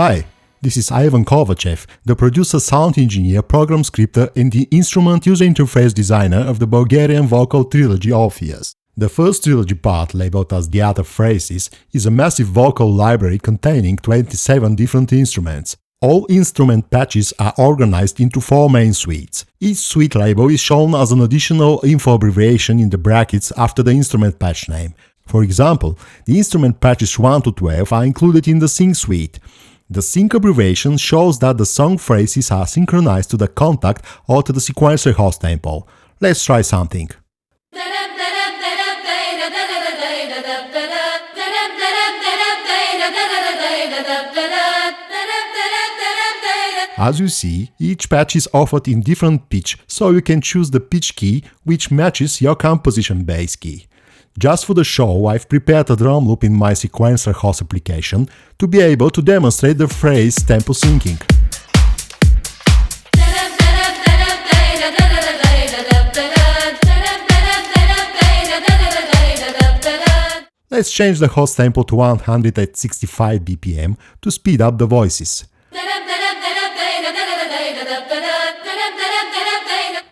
Hi, this is Ivan Kovachev, the producer, sound engineer, program scripter and the instrument user interface designer of the Bulgarian vocal trilogy ORPHEUS. The first trilogy part, labeled as the Other Phrases, is a massive vocal library containing 27 different instruments. All instrument patches are organized into 4 main suites. Each suite label is shown as an additional info abbreviation in the brackets after the instrument patch name. For example, the instrument patches 1 to 12 are included in the Sync suite. The Sync abbreviation shows that the song phrases are synchronized to the Kontakt or to the sequencer host tempo. Let's try something. As you see, each patch is offered in different pitch, so you can choose the pitch key which matches your composition base key. Just for the show, I've prepared a drum loop in my sequencer host application to be able to demonstrate the phrase tempo syncing. Let's change the host tempo to 100 at 65 BPM to speed up the voices.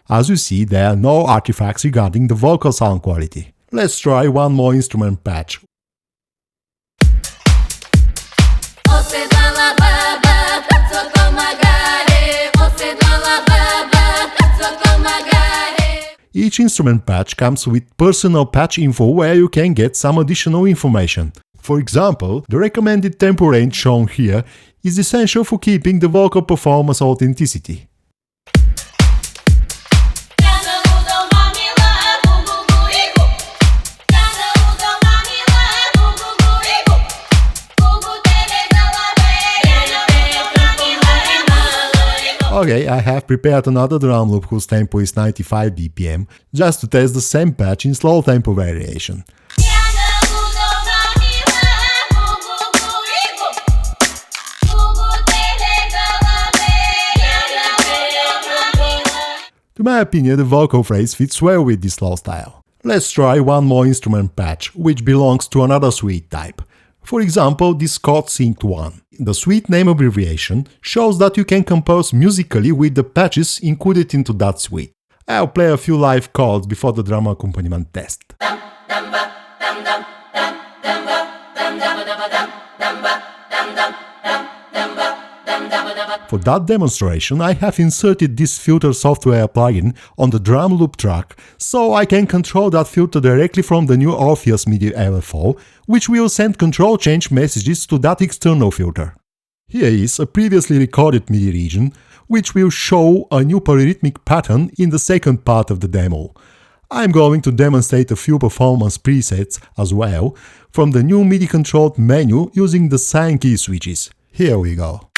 As you see, there are no artifacts regarding the vocal sound quality. Let's try one more instrument patch. Each instrument patch comes with personal patch info where you can get some additional information. For example, the recommended tempo range shown here is essential for keeping the vocal performance authenticity. Okay, I have prepared another drum loop whose tempo is 95 BPM, just to test the same patch in slow tempo variation. To my opinion, the vocal phrase fits well with this slow style. Let's try one more instrument patch, which belongs to another suite type. For example, this chord synced 1. The suite name abbreviation shows that you can compose musically with the patches included into that suite. I'll play a few live chords before the drum accompaniment test. For that demonstration, I have inserted this filter software plugin on the drum loop track, so I can control that filter directly from the new ORPHEUS MIDI LFO, which will send control change messages to that external filter. Here is a previously recorded MIDI region, which will show a new polyrhythmic pattern in the second part of the demo. I'm going to demonstrate a few performance presets as well from the new MIDI-controlled menu using the sine key switches. Here we go.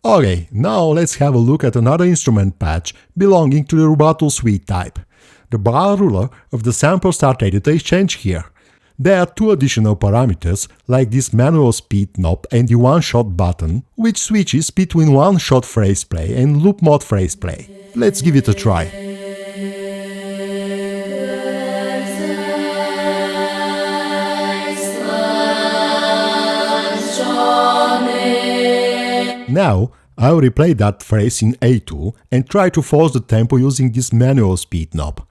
Okay, now let's have a look at another instrument patch belonging to the rubato suite type. The bar ruler of the sample start editor is changed here. There are 2 additional parameters, like this manual speed knob and the one-shot button, which switches between one-shot phrase play and loop mode phrase play. Let's give it a try. Now, I'll replay that phrase in A2 and try to force the tempo using this manual speed knob.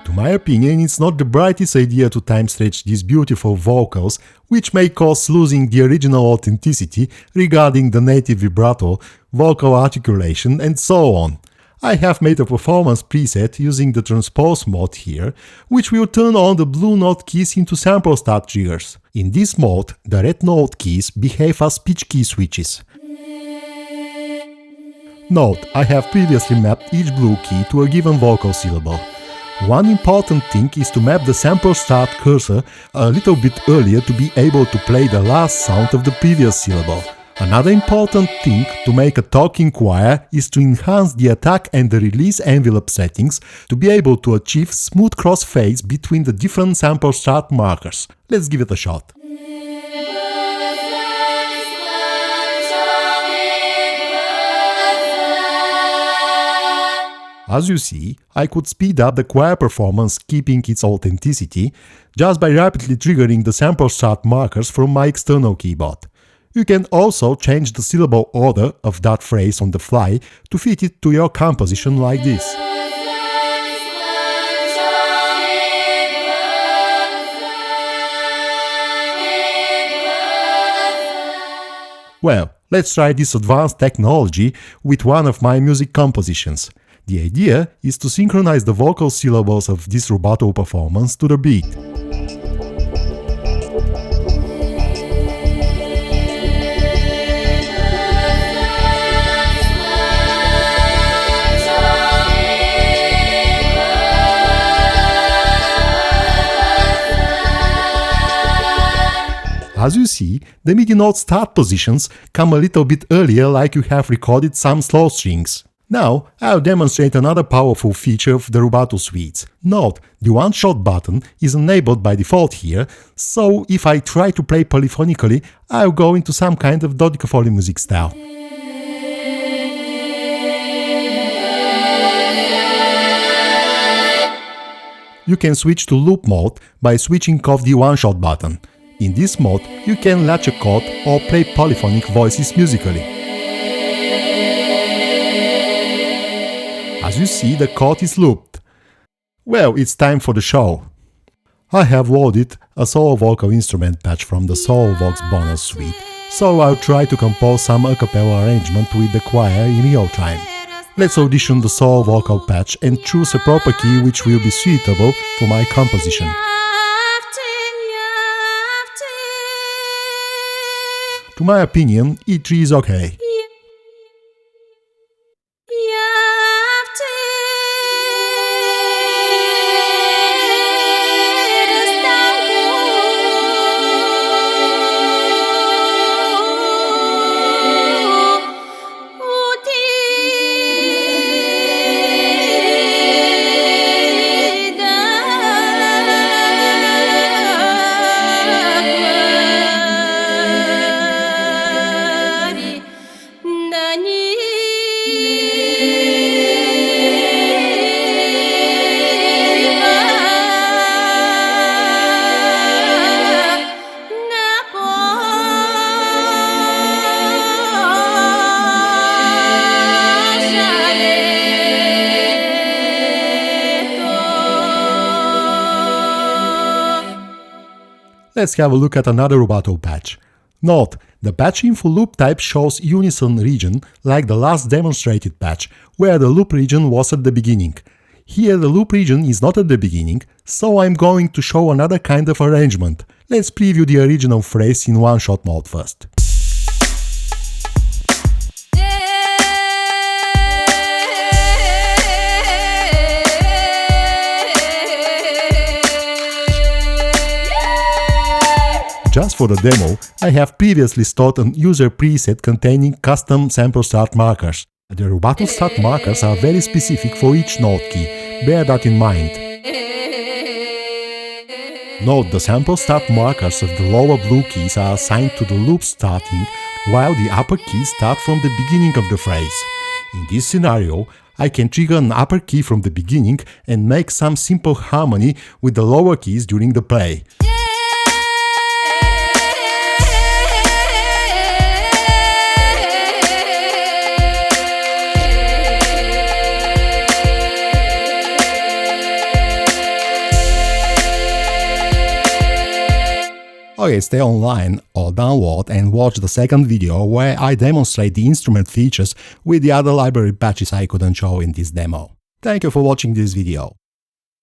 To my opinion, it's not the brightest idea to time stretch these beautiful vocals, which may cause losing the original authenticity regarding the native vibrato, vocal articulation and so on. I have made a performance preset using the transpose mode here, which will turn on the blue note keys into sample start triggers. In this mode, the red note keys behave as pitch key switches. Note, I have previously mapped each blue key to a given vocal syllable. One important thing is to map the sample start cursor a little bit earlier to be able to play the last sound of the previous syllable. Another important thing to make a talking choir is to enhance the attack and the release envelope settings to be able to achieve smooth crossfades between the different sample start markers. Let's give it a shot. As you see, I could speed up the choir performance keeping its authenticity just by rapidly triggering the sample start markers from my external keyboard. You can also change the syllable order of that phrase on the fly to fit it to your composition like this. Well, let's try this advanced technology with one of my music compositions. The idea is to synchronize the vocal syllables of this rubato performance to the beat. As you see, the MIDI note start positions come a little bit earlier, like you have recorded some slow strings. Now, I'll demonstrate another powerful feature of the rubato suites. Note, the one-shot button is enabled by default here, so if I try to play polyphonically, I'll go into some kind of dodecaphonic music style. You can switch to loop mode by switching off the one-shot button. In this mode, you can latch a chord or play polyphonic voices musically. As you see, the chord is looped. Well, it's time for the show. I have loaded a solo vocal instrument patch from the SoloVox bonus suite, so I'll try to compose some a cappella arrangement with the choir in real time. Let's audition the solo vocal patch and choose a proper key which will be suitable for my composition. To my opinion, E3 is okay. Let's have a look at another rubato patch. Note, the patch info loop type shows unison region like the last demonstrated patch, where the loop region was at the beginning. Here the loop region is not at the beginning, so I'm going to show another kind of arrangement. Let's preview the original phrase in one-shot mode first. Just for the demo, I have previously stored an user preset containing custom sample start markers. The rubato start markers are very specific for each note key, bear that in mind. Note, the sample start markers of the lower blue keys are assigned to the loop starting, while the upper keys start from the beginning of the phrase. In this scenario, I can trigger an upper key from the beginning and make some simple harmony with the lower keys during the play. Okay, stay online or download and watch the second video where I demonstrate the instrument features with the other library patches I couldn't show in this demo. Thank you for watching this video.